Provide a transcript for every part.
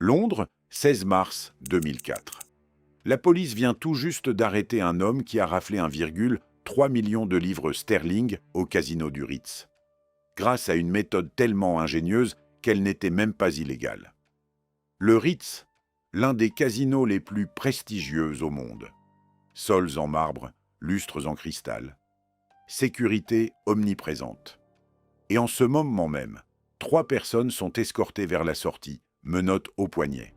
Londres, 16 mars 2004. La police vient tout juste d'arrêter un homme qui a raflé 1,3 million de livres sterling au casino du Ritz, grâce à une méthode tellement ingénieuse qu'elle n'était même pas illégale. Le Ritz, l'un des casinos les plus prestigieux au monde. Sols en marbre, lustres en cristal. Sécurité omniprésente. Et en ce moment même, 3 personnes sont escortées vers la sortie, menottes au poignet.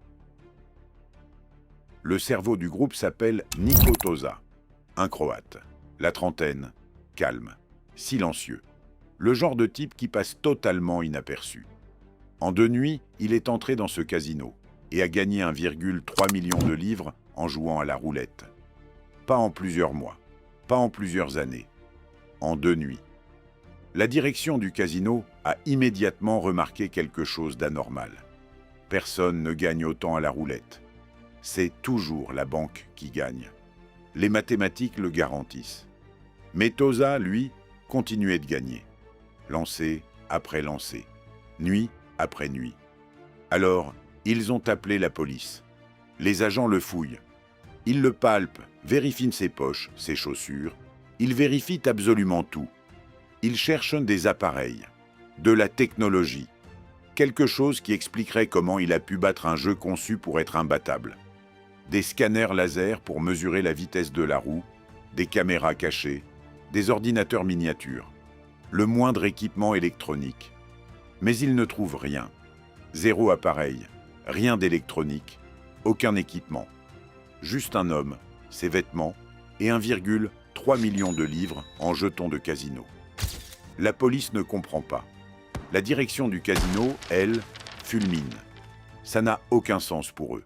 Le cerveau du groupe s'appelle Niko Tosa, un Croate. La trentaine, calme, silencieux. Le genre de type qui passe totalement inaperçu. En 2 nuits, il est entré dans ce casino et a gagné 1,3 million de livres en jouant à la roulette. Pas en plusieurs mois, pas en plusieurs années, en 2 nuits. La direction du casino a immédiatement remarqué quelque chose d'anormal. Personne ne gagne autant à la roulette. C'est toujours la banque qui gagne. Les mathématiques le garantissent. Mais Tosa, lui, continuait de gagner. Lancé après lancé, nuit après nuit. Alors, ils ont appelé la police. Les agents le fouillent. Ils le palpent, vérifient ses poches, ses chaussures. Ils vérifient absolument tout. Ils cherchent des appareils, de la technologie, quelque chose qui expliquerait comment il a pu battre un jeu conçu pour être imbattable. Des scanners laser pour mesurer la vitesse de la roue, des caméras cachées, des ordinateurs miniatures, le moindre équipement électronique. Mais ils ne trouvent rien. 0 appareil, rien d'électronique, aucun équipement. Juste un homme, ses vêtements et 1,3 million de livres en jetons de casino. La police ne comprend pas. La direction du casino, elle, fulmine. Ça n'a aucun sens pour eux.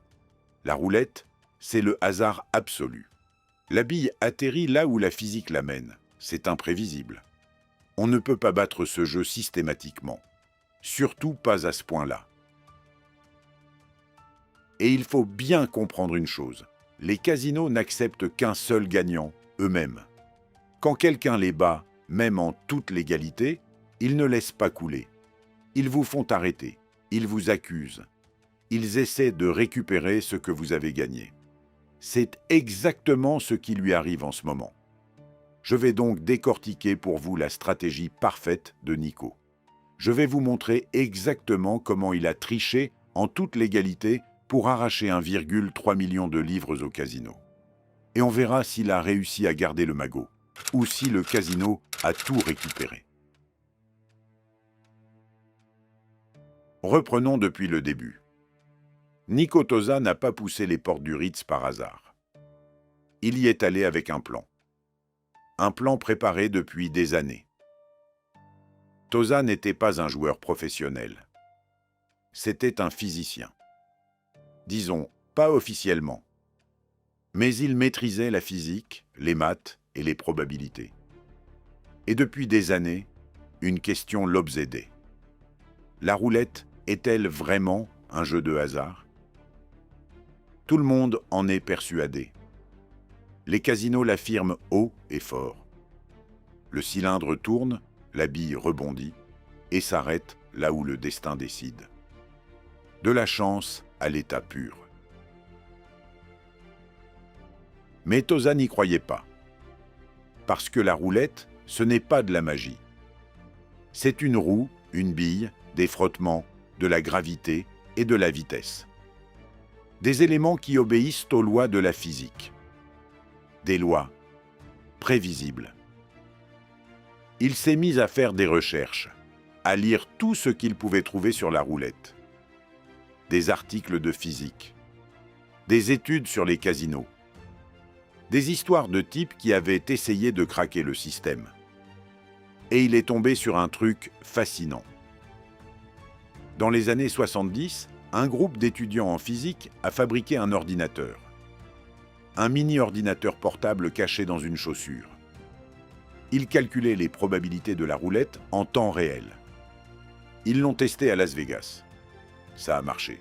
La roulette, c'est le hasard absolu. La bille atterrit là où la physique l'amène. C'est imprévisible. On ne peut pas battre ce jeu systématiquement. Surtout pas à ce point-là. Et il faut bien comprendre une chose. Les casinos n'acceptent qu'un seul gagnant, eux-mêmes. Quand quelqu'un les bat, même en toute légalité, ils ne laissent pas couler. Ils vous font arrêter, ils vous accusent. Ils essaient de récupérer ce que vous avez gagné. C'est exactement ce qui lui arrive en ce moment. Je vais donc décortiquer pour vous la stratégie parfaite de Niko. Je vais vous montrer exactement comment il a triché en toute légalité pour arracher 1,3 million de livres au casino. Et on verra s'il a réussi à garder le magot, ou si le casino a tout récupéré. Reprenons depuis le début. Niko Tosa n'a pas poussé les portes du Ritz par hasard. Il y est allé avec un plan. Un plan préparé depuis des années. Tosa n'était pas un joueur professionnel. C'était un physicien. Disons, pas officiellement. Mais il maîtrisait la physique, les maths et les probabilités. Et depuis des années, une question l'obsédait. La roulette est-elle vraiment un jeu de hasard? Tout le monde en est persuadé. Les casinos l'affirment haut et fort. Le cylindre tourne, la bille rebondit et s'arrête là où le destin décide. De la chance à l'état pur. Mais Tosa n'y croyait pas. Parce que la roulette, ce n'est pas de la magie. C'est une roue, une bille, des frottements, de la gravité et de la vitesse. Des éléments qui obéissent aux lois de la physique. Des lois prévisibles. Il s'est mis à faire des recherches, à lire tout ce qu'il pouvait trouver sur la roulette. Des articles de physique, des études sur les casinos, des histoires de types qui avaient essayé de craquer le système. Et il est tombé sur un truc fascinant. Dans les années 70, un groupe d'étudiants en physique a fabriqué un ordinateur. Un mini-ordinateur portable caché dans une chaussure. Ils calculaient les probabilités de la roulette en temps réel. Ils l'ont testé à Las Vegas. Ça a marché.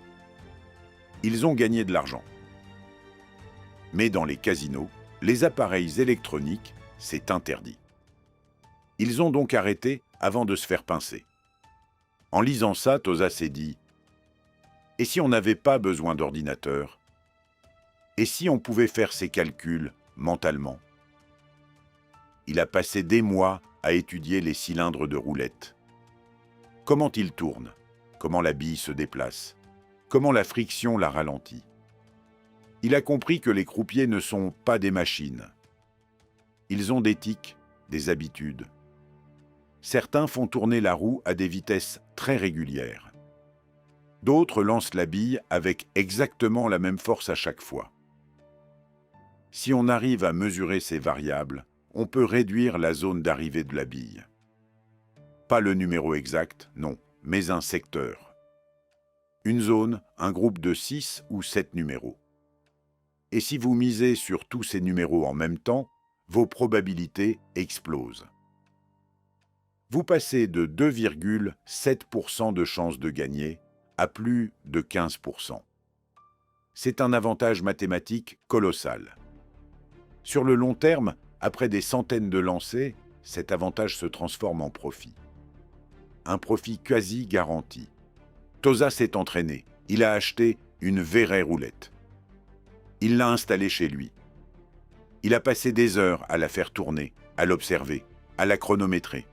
Ils ont gagné de l'argent. Mais dans les casinos, les appareils électroniques, c'est interdit. Ils ont donc arrêté avant de se faire pincer. En lisant ça, Tosa s'est dit « Et si on n'avait pas besoin d'ordinateur? Et si on pouvait faire ses calculs mentalement? Il a passé des mois à étudier les cylindres de roulette. Comment ils tournent? Comment la bille se déplace? Comment la friction la ralentit? Il a compris que les croupiers ne sont pas des machines. Ils ont des tics, des habitudes. Certains font tourner la roue à des vitesses très régulières. D'autres lancent la bille avec exactement la même force à chaque fois. Si on arrive à mesurer ces variables, on peut réduire la zone d'arrivée de la bille. Pas le numéro exact, non, mais un secteur. Une zone, un groupe de 6 ou 7 numéros. Et si vous misez sur tous ces numéros en même temps, vos probabilités explosent. Vous passez de 2,7% de chance de gagner à plus de 15%. C'est un avantage mathématique colossal. Sur le long terme, après des centaines de lancers, cet avantage se transforme en profit. Un profit quasi garanti. Tosa s'est entraîné. Il a acheté une vraie roulette. Il l'a installée chez lui. Il a passé des heures à la faire tourner, à l'observer, à la chronométrer.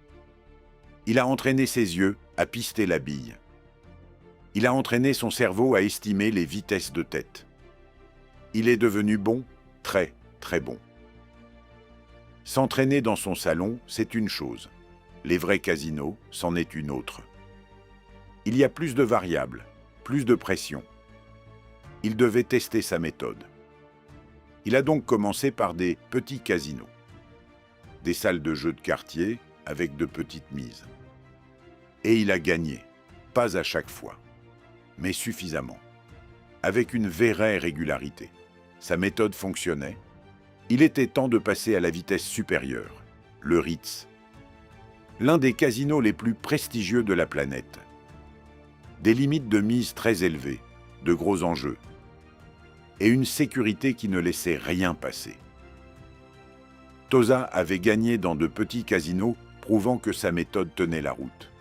Il a entraîné ses yeux à pister la bille. Il a entraîné son cerveau à estimer les vitesses de tête. Il est devenu bon, très, très bon. S'entraîner dans son salon, c'est une chose. Les vrais casinos, c'en est une autre. Il y a plus de variables, plus de pression. Il devait tester sa méthode. Il a donc commencé par des petits casinos. Des salles de jeux de quartier avec de petites mises. Et il a gagné, pas à chaque fois, mais suffisamment, avec une vraie régularité. Sa méthode fonctionnait. Il était temps de passer à la vitesse supérieure, le Ritz. L'un des casinos les plus prestigieux de la planète. Des limites de mise très élevées, de gros enjeux, et une sécurité qui ne laissait rien passer. Tosa avait gagné dans de petits casinos, prouvant que sa méthode tenait la route.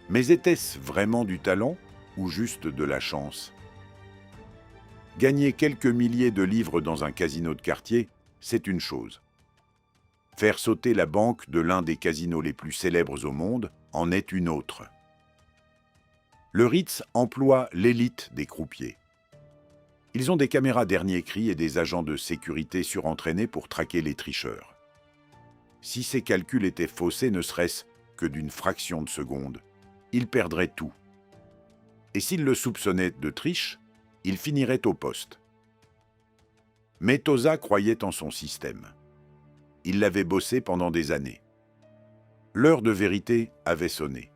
Mais était-ce vraiment du talent ou juste de la chance? Gagner quelques milliers de livres dans un casino de quartier, c'est une chose. Faire sauter la banque de l'un des casinos les plus célèbres au monde en est une autre. Le Ritz emploie l'élite des croupiers. Ils ont des caméras dernier cri et des agents de sécurité surentraînés pour traquer les tricheurs. Si ces calculs étaient faussés ne serait-ce que d'une fraction de seconde, ils perdraient tout. Et s'ils le soupçonnaient de triche, il finirait au poste. Mais Tosa croyait en son système. Il l'avait bossé pendant des années. L'heure de vérité avait sonné.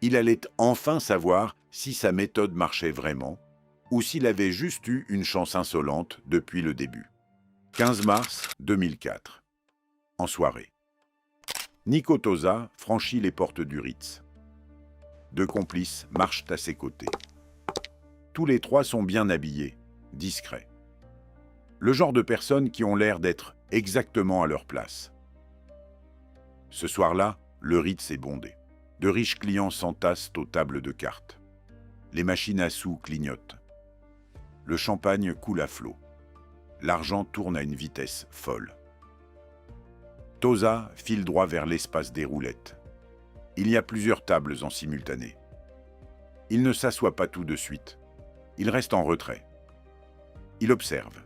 Il allait enfin savoir si sa méthode marchait vraiment ou s'il avait juste eu une chance insolente depuis le début. 15 mars 2004. En soirée. Nico Tosa franchit les portes du Ritz. Deux complices marchent à ses côtés. Tous les trois sont bien habillés, discrets. Le genre de personnes qui ont l'air d'être exactement à leur place. Ce soir-là, le Ritz est bondé. De riches clients s'entassent aux tables de cartes. Les machines à sous clignotent. Le champagne coule à flot. L'argent tourne à une vitesse folle. Tosa file droit vers l'espace des roulettes. Il y a plusieurs tables en simultané. Il ne s'assoit pas tout de suite. Il reste en retrait. Il observe.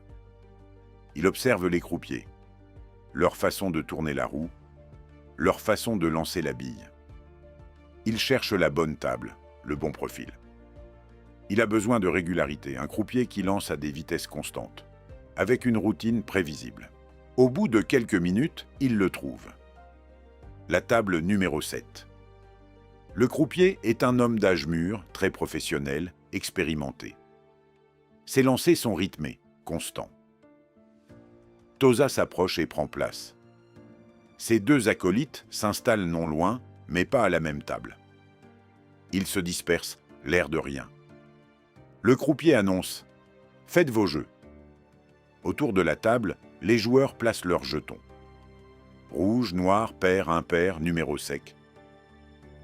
Il observe les croupiers. Leur façon de tourner la roue. Leur façon de lancer la bille. Il cherche la bonne table, le bon profil. Il a besoin de régularité, un croupier qui lance à des vitesses constantes, avec une routine prévisible. Au bout de quelques minutes, il le trouve. La table numéro 7. Le croupier est un homme d'âge mûr, très professionnel, expérimenté. Ses lancers sont rythmés, constants. Tosa s'approche et prend place. Ses deux acolytes s'installent non loin, mais pas à la même table. Ils se dispersent, l'air de rien. Le croupier annonce « Faites vos jeux ». Autour de la table, les joueurs placent leurs jetons. Rouge, noir, pair, impair, numéro sec.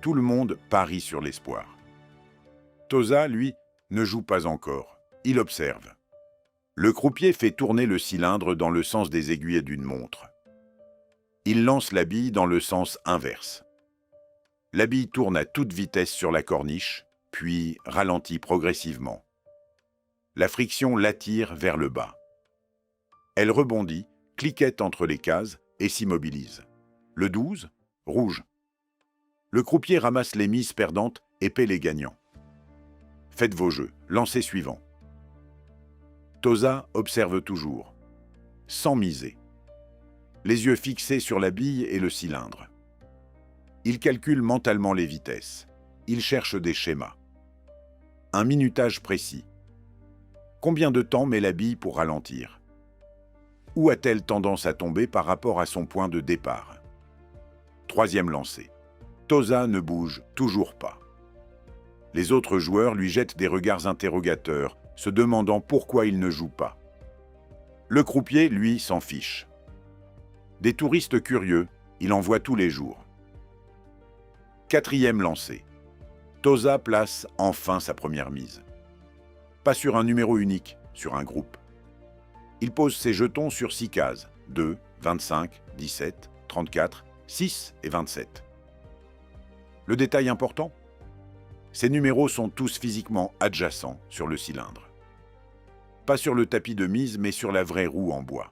Tout le monde parie sur l'espoir. Tosa, lui, ne joue pas encore. Il observe. Le croupier fait tourner le cylindre dans le sens des aiguilles d'une montre. Il lance la bille dans le sens inverse. La bille tourne à toute vitesse sur la corniche, puis ralentit progressivement. La friction l'attire vers le bas. Elle rebondit, cliquette entre les cases et s'immobilise. Le 12, rouge. Le croupier ramasse les mises perdantes et paie les gagnants. Faites vos jeux, lancez suivant. Tosa observe toujours, sans miser. Les yeux fixés sur la bille et le cylindre. Il calcule mentalement les vitesses. Il cherche des schémas. Un minutage précis. Combien de temps met la bille pour ralentir? Où a-t-elle tendance à tomber par rapport à son point de départ? Troisième lancé. Tosa ne bouge toujours pas. Les autres joueurs lui jettent des regards interrogateurs, se demandant pourquoi il ne joue pas. Le croupier, lui, s'en fiche. Des touristes curieux, il en voit tous les jours. Quatrième lancé. Tosa place enfin sa première mise. Pas sur un numéro unique, sur un groupe. Il pose ses jetons sur 6 cases, 2, 25, 17, 34, 6 et 27. Le détail important? Ces numéros sont tous physiquement adjacents sur le cylindre. Pas sur le tapis de mise, mais sur la vraie roue en bois.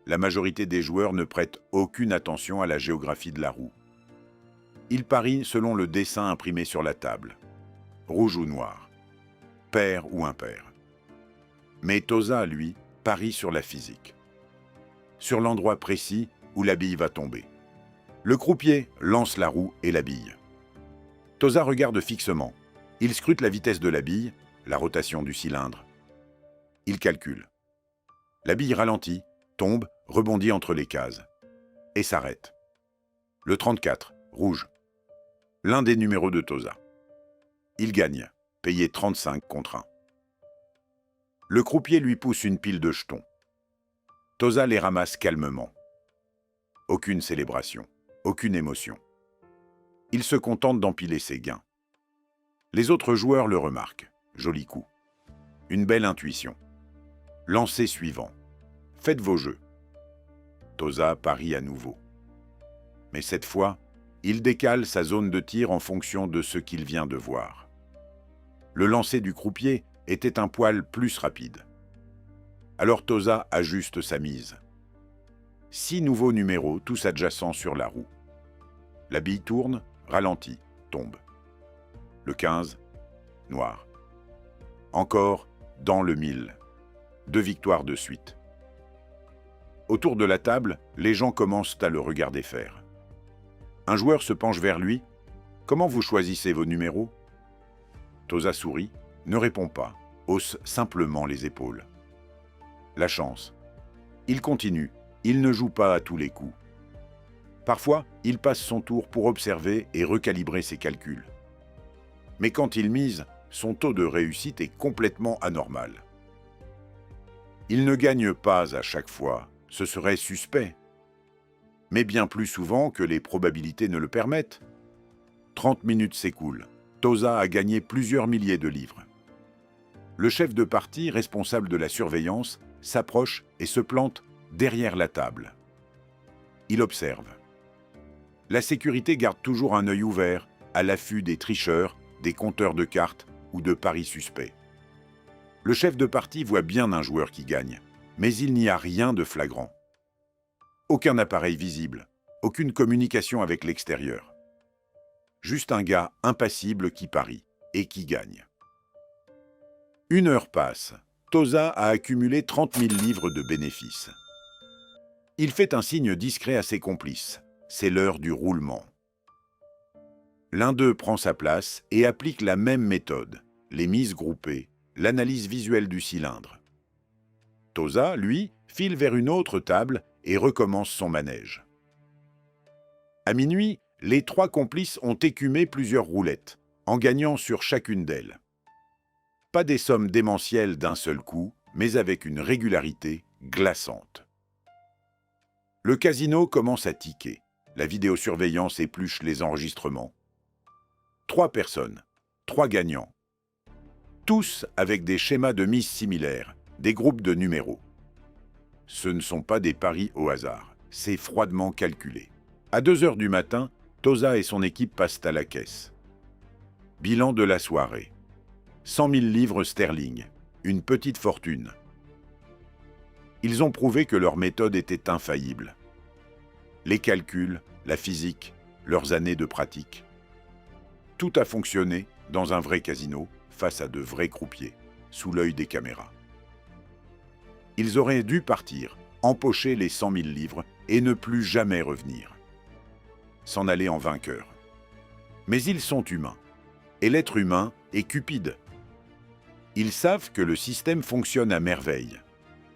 La majorité des joueurs ne prêtent aucune attention à la géographie de la roue. Ils parient selon le dessin imprimé sur la table. Rouge ou noir, pair ou impair. Mais Tosa, lui, parie sur la physique. Sur l'endroit précis où la bille va tomber. Le croupier lance la roue et la bille. Tosa regarde fixement. Il scrute la vitesse de la bille, la rotation du cylindre. Il calcule. La bille ralentit, tombe, rebondit entre les cases. Et s'arrête. Le 34, rouge. L'un des numéros de Tosa. Il gagne, payé 35 contre 1. Le croupier lui pousse une pile de jetons. Tosa les ramasse calmement. Aucune célébration, aucune émotion. Il se contente d'empiler ses gains. Les autres joueurs le remarquent. Joli coup. Une belle intuition. Lancez suivant. Faites vos jeux. Tosa parie à nouveau. Mais cette fois, il décale sa zone de tir en fonction de ce qu'il vient de voir. Le lancer du croupier était un poil plus rapide. Alors Tosa ajuste sa mise. 6 nouveaux numéros, tous adjacents sur la roue. La bille tourne, ralentit, tombe. Le 15, noir. Encore dans le 1000. 2 victoires de suite. Autour de la table, les gens commencent à le regarder faire. Un joueur se penche vers lui. « Comment vous choisissez vos numéros ?» Tosa sourit, ne répond pas, hausse simplement les épaules. La chance. Il continue, il ne joue pas à tous les coups. Parfois, il passe son tour pour observer et recalibrer ses calculs. Mais quand il mise, son taux de réussite est complètement anormal. Il ne gagne pas à chaque fois, ce serait suspect. Mais bien plus souvent que les probabilités ne le permettent. 30 minutes s'écoulent. Tosa a gagné plusieurs milliers de livres. Le chef de partie, responsable de la surveillance, s'approche et se plante derrière la table. Il observe. La sécurité garde toujours un œil ouvert, à l'affût des tricheurs, des compteurs de cartes ou de paris suspects. Le chef de partie voit bien un joueur qui gagne, mais il n'y a rien de flagrant. Aucun appareil visible, aucune communication avec l'extérieur. Juste un gars impassible qui parie et qui gagne. 1 heure passe. Tosa a accumulé 30 000 livres de bénéfices. Il fait un signe discret à ses complices. C'est l'heure du roulement. L'un d'eux prend sa place et applique la même méthode, les mises groupées, l'analyse visuelle du cylindre. Tosa, lui, file vers une autre table et recommence son manège. À minuit, les 3 complices ont écumé plusieurs roulettes, en gagnant sur chacune d'elles. Pas des sommes démentielles d'un seul coup, mais avec une régularité glaçante. Le casino commence à tiquer. La vidéosurveillance épluche les enregistrements. 3 personnes, 3 gagnants. tous avec des schémas de mise similaires, des groupes de numéros. Ce ne sont pas des paris au hasard, c'est froidement calculé. À 2 heures du matin, Tosa et son équipe passent à la caisse. Bilan de la soirée. 100 000 livres sterling, une petite fortune. Ils ont prouvé que leur méthode était infaillible. Les calculs, la physique, leurs années de pratique. Tout a fonctionné dans un vrai casino, face à de vrais croupiers, sous l'œil des caméras. Ils auraient dû partir, empocher les 100 000 livres et ne plus jamais revenir. S'en aller en vainqueur. Mais ils sont humains. Et l'être humain est cupide. Ils savent que le système fonctionne à merveille.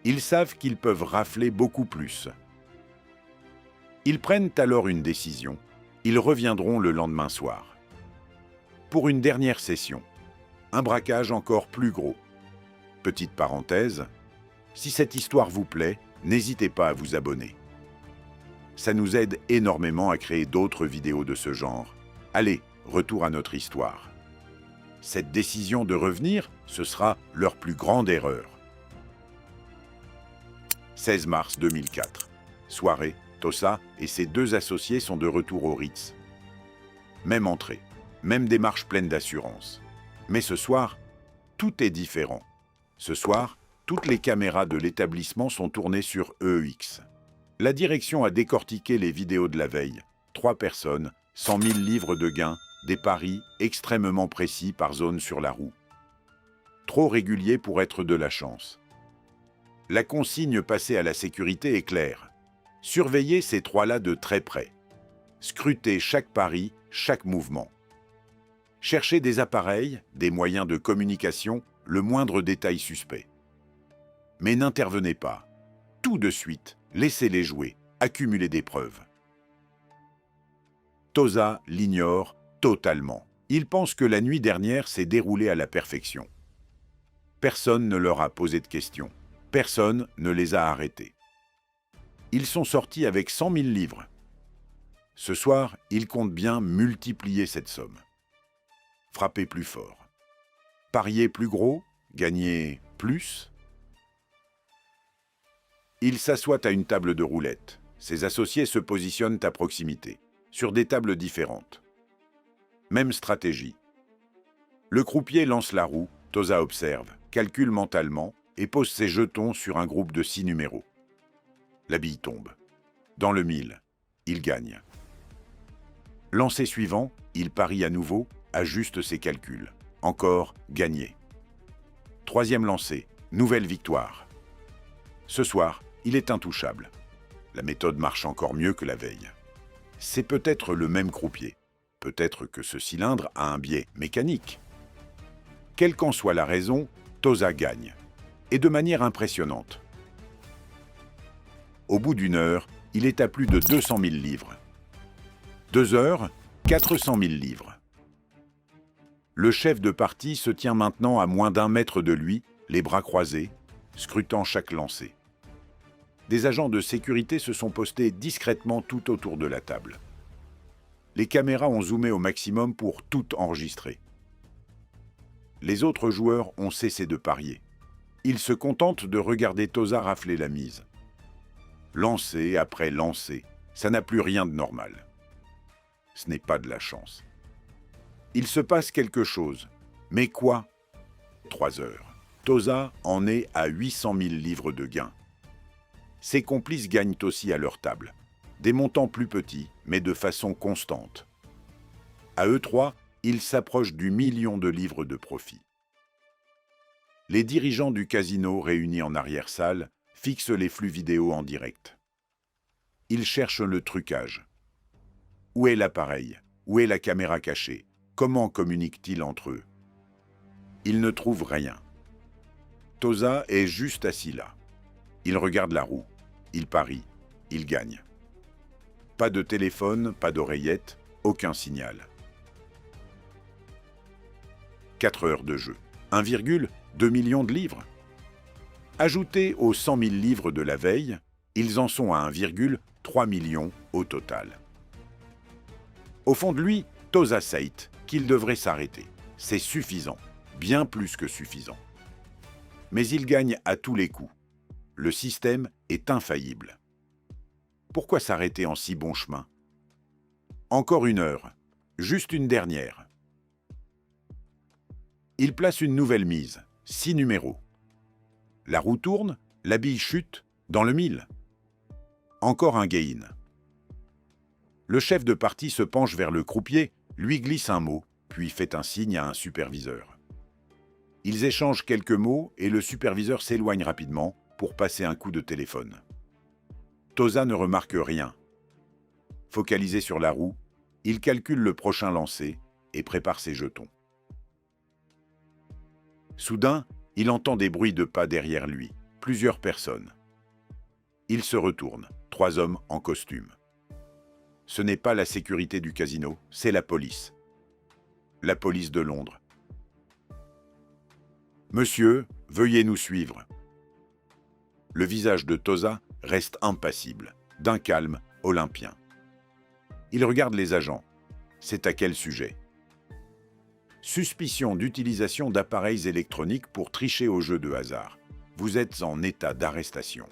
Ils savent qu'ils peuvent rafler beaucoup plus. Ils prennent alors une décision. Ils reviendront le lendemain soir. Pour une dernière session. Un braquage encore plus gros. Petite parenthèse, si cette histoire vous plaît, n'hésitez pas à vous abonner. Ça nous aide énormément à créer d'autres vidéos de ce genre. Allez, retour à notre histoire. Cette décision de revenir, ce sera leur plus grande erreur. 16 mars 2004. Soirée, Tosa et ses 2 associés sont de retour au Ritz. Même entrée, même démarche pleine d'assurance. Mais ce soir, tout est différent. Ce soir, toutes les caméras de l'établissement sont tournées sur EEX. La direction a décortiqué les vidéos de la veille. 3 personnes, 100 000 livres de gains, des paris extrêmement précis par zone sur la roue. Trop régulier pour être de la chance. La consigne passée à la sécurité est claire. Surveillez ces 3-là de très près. Scrutez chaque pari, chaque mouvement. Cherchez des appareils, des moyens de communication, le moindre détail suspect. Mais n'intervenez pas. Tout de suite, laissez-les jouer, accumuler des preuves. Tosa l'ignore totalement. Il pense que la nuit dernière s'est déroulée à la perfection. Personne ne leur a posé de questions. Personne ne les a arrêtés. Ils sont sortis avec 100 000 livres. Ce soir, ils comptent bien multiplier cette somme. Frapper plus fort. Parier plus gros, gagner plus. Ils s'assoient à une table de roulette. Ses associés se positionnent à proximité, sur des tables différentes. Même stratégie. Le croupier lance la roue, Tosa observe, calcule mentalement et pose ses jetons sur un groupe de 6 numéros. La bille tombe. Dans le 1000, il gagne. Lancer suivant, il parie à nouveau, ajuste ses calculs. Encore gagné. 3e lancer, nouvelle victoire. Ce soir, il est intouchable. La méthode marche encore mieux que la veille. C'est peut-être le même croupier. Peut-être que ce cylindre a un biais mécanique. Quelle qu'en soit la raison, Tosa gagne. Et de manière impressionnante. Au bout d'1 heure, il est à plus de 200 000 livres. 2 heures, 400 000 livres. Le chef de partie se tient maintenant à moins d'1 mètre de lui, les bras croisés, scrutant chaque lancer. Des agents de sécurité se sont postés discrètement tout autour de la table. Les caméras ont zoomé au maximum pour tout enregistrer. Les autres joueurs ont cessé de parier. Ils se contentent de regarder Tosa rafler la mise. Lancer après lancer, ça n'a plus rien de normal. Ce n'est pas de la chance. Il se passe quelque chose. Mais quoi? 3 heures. Tosa en est à 800 000 livres de gains. Ses complices gagnent aussi à leur table. Des montants plus petits, mais de façon constante. À eux 3, ils s'approchent du 1 million de livres de profit. Les dirigeants du casino réunis en arrière-salle fixent les flux vidéo en direct. Ils cherchent le trucage. Où est l'appareil? Où est la caméra cachée? Comment communiquent-ils entre eux? Ils ne trouvent rien. Tosa est juste assis là. Il regarde la roue. Il parie. Il gagne. Pas de téléphone, pas d'oreillette, aucun signal. 4 heures de jeu. 1,2 million de livres. Ajoutés aux 100 000 livres de la veille, ils en sont à 1,3 million au total. Au fond de lui, Tosa sait qu'il devrait s'arrêter. C'est suffisant. bien plus que suffisant. Mais il gagne à tous les coups. Le système est infaillible. Pourquoi s'arrêter en si bon chemin? Encore une heure, juste une dernière. Il place une nouvelle mise, 6 numéros. La roue tourne, la bille chute, dans le mille. Encore un gain. Le chef de partie se penche vers le croupier, lui glisse un mot, puis fait un signe à un superviseur. Ils échangent quelques mots et le superviseur s'éloigne rapidement pour passer un coup de téléphone. Tosa ne remarque rien. Focalisé sur la roue, il calcule le prochain lancer et prépare ses jetons. Soudain, il entend des bruits de pas derrière lui, plusieurs personnes. Il se retourne, 3 hommes en costume. Ce n'est pas la sécurité du casino, c'est la police. La police de Londres. « Monsieur, veuillez nous suivre. » Le visage de Tosa reste impassible, d'un calme olympien. Il regarde les agents. C'est à quel sujet? Suspicion d'utilisation d'appareils électroniques pour tricher au jeu de hasard. Vous êtes en état d'arrestation.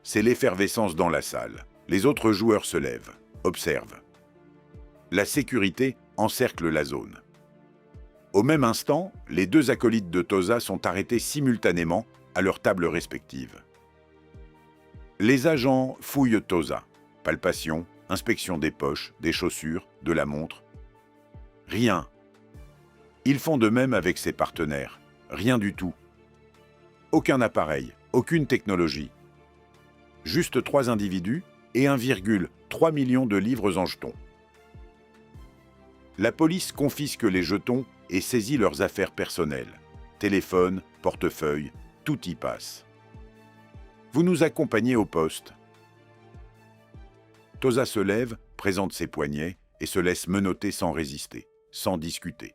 C'est l'effervescence dans la salle. Les autres joueurs se lèvent, observent. La sécurité encercle la zone. Au même instant, les 2 acolytes de Tosa sont arrêtés simultanément à leurs tables respectives. Les agents fouillent Tosa. Palpation, inspection des poches, des chaussures, de la montre. Rien. Ils font de même avec ses partenaires. Rien du tout. Aucun appareil, aucune technologie. Juste 3 individus et 1,3 million de livres en jetons. La police confisque les jetons et saisit leurs affaires personnelles. Téléphone, portefeuille, tout y passe. Vous nous accompagnez au poste. Tosa se lève, présente ses poignets et se laisse menotter sans résister, sans discuter.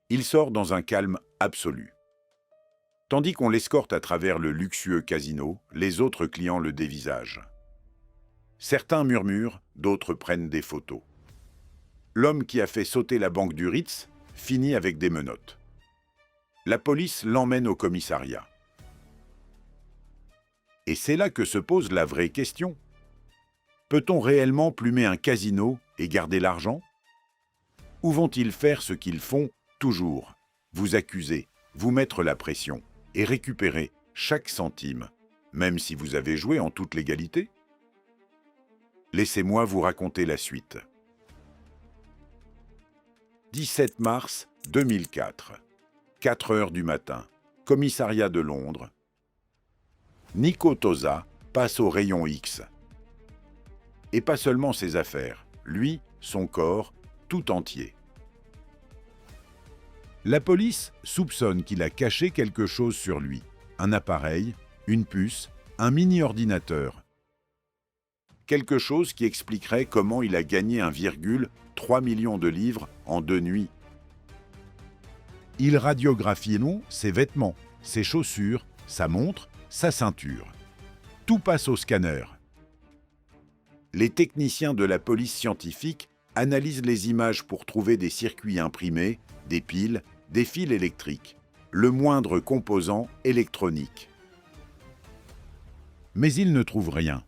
Il sort dans un calme absolu. Tandis qu'on l'escorte à travers le luxueux casino, les autres clients le dévisagent. Certains murmurent, d'autres prennent des photos. L'homme qui a fait sauter la banque du Ritz finit avec des menottes. La police l'emmène au commissariat. Et c'est là que se pose la vraie question. Peut-on réellement plumer un casino et garder l'argent? Ou vont-ils faire ce qu'ils font toujours? Vous accuser, vous mettre la pression et récupérer chaque centime, même si vous avez joué en toute légalité? Laissez-moi vous raconter la suite. 17 mars 2004, 4 heures du matin, commissariat de Londres. Nico Tosa passe au rayon X. Et pas seulement ses affaires, lui, son corps, tout entier. La police soupçonne qu'il a caché quelque chose sur lui, un appareil, une puce, un mini-ordinateur. Quelque chose qui expliquerait comment il a gagné 1,3 million de livres en 2 nuits. Il radiographie ses vêtements, ses chaussures, sa montre, sa ceinture. Tout passe au scanner. Les techniciens de la police scientifique analysent les images pour trouver des circuits imprimés, des piles, des fils électriques, le moindre composant électronique. Mais ils ne trouvent rien.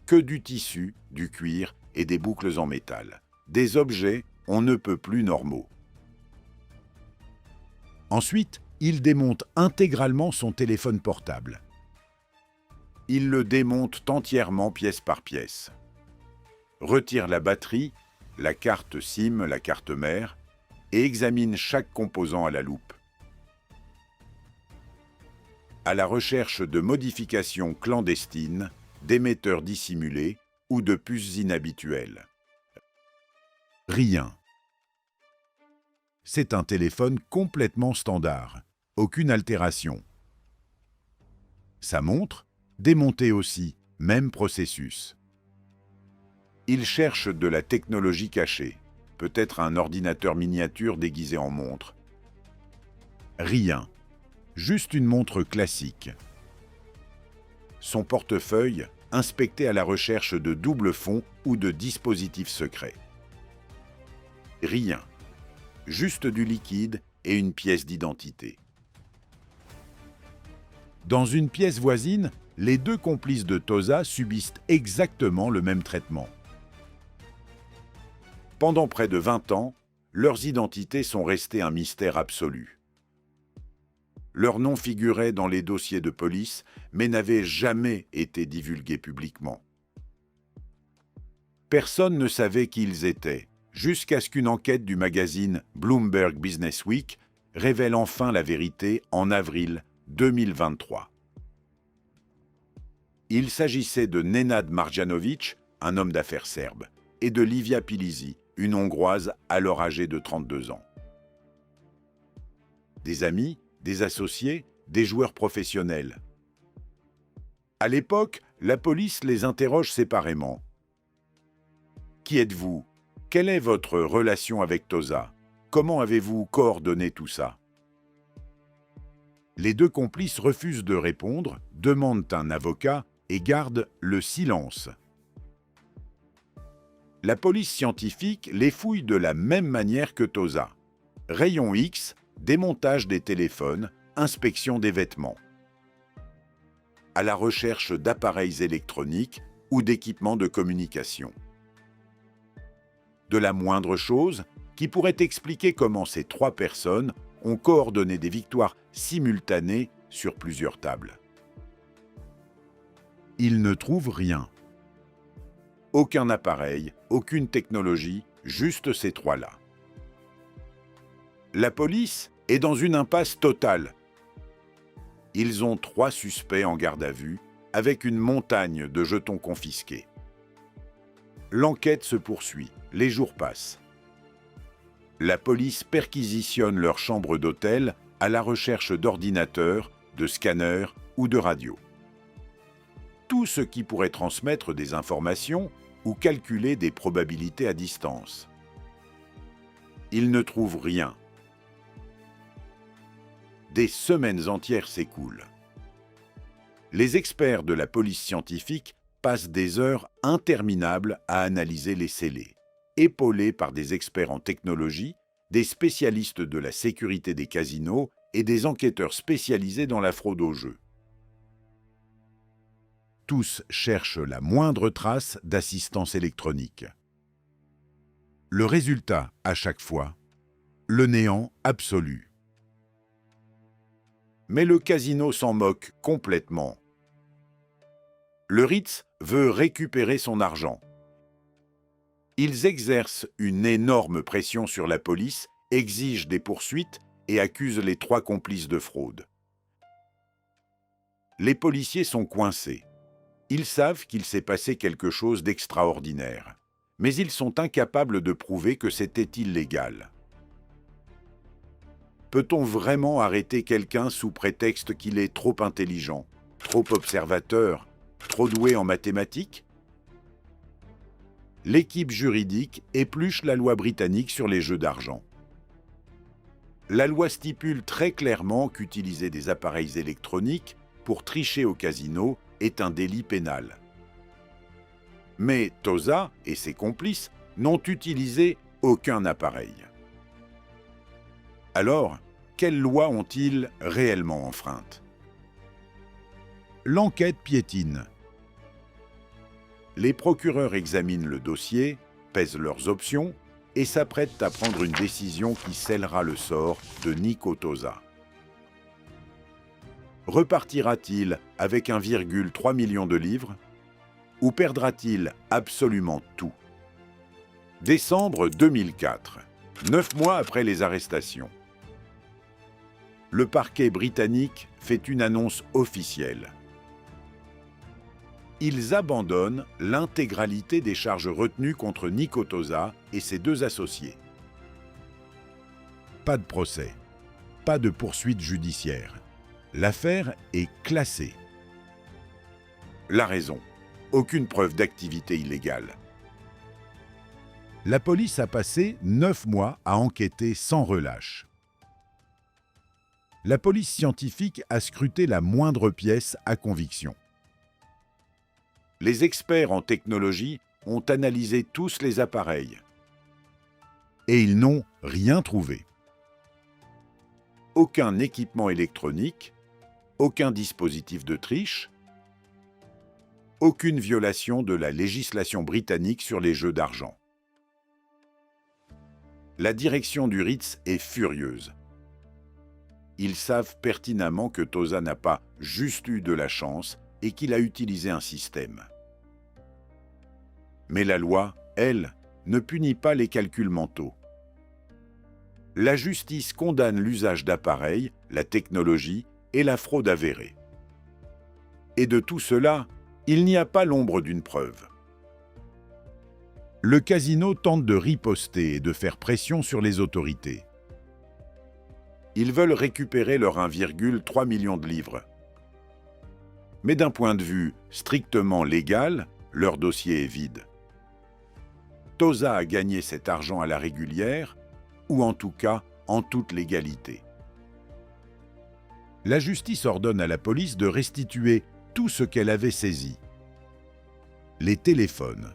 Que du tissu, du cuir et des boucles en métal. Des objets on ne peut plus normaux. Ensuite, il démonte intégralement son téléphone portable. Il le démonte entièrement pièce par pièce. Retire la batterie, la carte SIM, la carte mère, et examine chaque composant à la loupe. À la recherche de modifications clandestines, d'émetteurs dissimulés ou de puces inhabituelles. Rien. C'est un téléphone complètement standard, aucune altération. Sa montre, démontée aussi, même processus. Il cherche de la technologie cachée, peut-être un ordinateur miniature déguisé en montre. Rien, juste une montre classique. Son portefeuille, inspecté à la recherche de double fonds ou de dispositifs secrets. Rien, juste du liquide et une pièce d'identité. Dans une pièce voisine, les deux complices de Tosa subissent exactement le même traitement. Pendant près de 20 ans, leurs identités sont restées un mystère absolu. Leurs noms figuraient dans les dossiers de police, mais n'avaient jamais été divulgués publiquement. Personne ne savait qui ils étaient, jusqu'à ce qu'une enquête du magazine Bloomberg Businessweek révèle enfin la vérité en avril 2023. Il s'agissait de Nenad Marjanović, un homme d'affaires serbe, et de Livia Pilisi, une Hongroise alors âgée de 32 ans. Des amis, des associés, des joueurs professionnels. À l'époque, la police les interroge séparément. Qui êtes-vous? Quelle est votre relation avec Tosa? Comment avez-vous coordonné tout ça? Les deux complices refusent de répondre, demandent un avocat et gardent le silence. La police scientifique les fouille de la même manière que Tosa. Rayon X, démontage des téléphones, inspection des vêtements. À la recherche d'appareils électroniques ou d'équipements de communication. De la moindre chose qui pourrait expliquer comment ces trois personnes ont coordonné des victoires simultanées sur plusieurs tables. Ils ne trouvent rien. Aucun appareil, aucune technologie, juste ces trois-là. La police est dans une impasse totale. Ils ont 3 suspects en garde à vue, avec une montagne de jetons confisqués. L'enquête se poursuit, les jours passent. La police perquisitionne leur chambre d'hôtel à la recherche d'ordinateurs, de scanners ou de radios. Tout ce qui pourrait transmettre des informations ou calculer des probabilités à distance. Ils ne trouvent rien. Des semaines entières s'écoulent. Les experts de la police scientifique passent des heures interminables à analyser les scellés, épaulés par des experts en technologie, des spécialistes de la sécurité des casinos et des enquêteurs spécialisés dans la fraude aux jeux. Tous cherchent la moindre trace d'assistance électronique. Le résultat, à chaque fois, le néant absolu. Mais le casino s'en moque complètement. Le Ritz veut récupérer son argent. Ils exercent une énorme pression sur la police, exigent des poursuites et accusent les 3 complices de fraude. Les policiers sont coincés. Ils savent qu'il s'est passé quelque chose d'extraordinaire, mais ils sont incapables de prouver que c'était illégal. Peut-on vraiment arrêter quelqu'un sous prétexte qu'il est trop intelligent, trop observateur, trop doué en mathématiques? L'équipe juridique épluche la loi britannique sur les jeux d'argent. La loi stipule très clairement qu'utiliser des appareils électroniques pour tricher au casino est un délit pénal. Mais Tosa et ses complices n'ont utilisé aucun appareil. Alors, quelles lois ont-ils réellement enfreintes? L'enquête piétine. Les procureurs examinent le dossier, pèsent leurs options et s'apprêtent à prendre une décision qui scellera le sort de Niko Tosa. Repartira-t-il avec 1,3 million de livres ou perdra-t-il absolument tout? Décembre 2004, 9 mois après les arrestations. Le parquet britannique fait une annonce officielle. Ils abandonnent l'intégralité des charges retenues contre Niko Tosa et ses 2 associés. Pas de procès, pas de poursuite judiciaire. L'affaire est classée. La raison, aucune preuve d'activité illégale. La police a passé 9 mois à enquêter sans relâche. La police scientifique a scruté la moindre pièce à conviction. Les experts en technologie ont analysé tous les appareils. Et ils n'ont rien trouvé. Aucun équipement électronique, aucun dispositif de triche, aucune violation de la législation britannique sur les jeux d'argent. La direction du Ritz est furieuse. Ils savent pertinemment que Tosa n'a pas juste eu de la chance et qu'il a utilisé un système. Mais la loi, elle, ne punit pas les calculs mentaux. La justice condamne l'usage d'appareils, la technologie et la fraude avérée. Et de tout cela, il n'y a pas l'ombre d'une preuve. Le casino tente de riposter et de faire pression sur les autorités. Ils veulent récupérer leurs 1,3 million de livres. Mais d'un point de vue strictement légal, leur dossier est vide. Tosa a gagné cet argent à la régulière, ou en tout cas en toute légalité. La justice ordonne à la police de restituer tout ce qu'elle avait saisi. Les téléphones,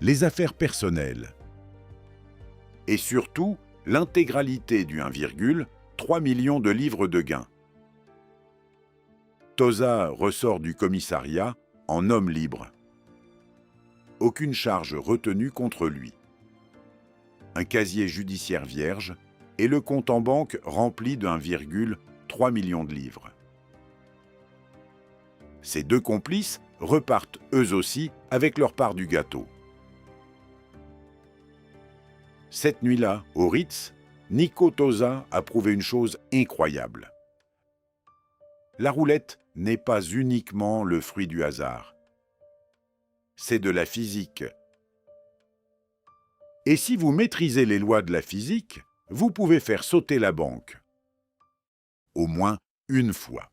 les affaires personnelles, et surtout l'intégralité du 1,3 million de livres de gains. Tosa ressort du commissariat en homme libre. Aucune charge retenue contre lui. Un casier judiciaire vierge et le compte en banque rempli d'1,3 million de livres. Ses deux complices repartent eux aussi avec leur part du gâteau. Cette nuit-là, au Ritz, Nico Tosa a prouvé une chose incroyable. La roulette n'est pas uniquement le fruit du hasard. C'est de la physique. Et si vous maîtrisez les lois de la physique, vous pouvez faire sauter la banque. Au moins une fois.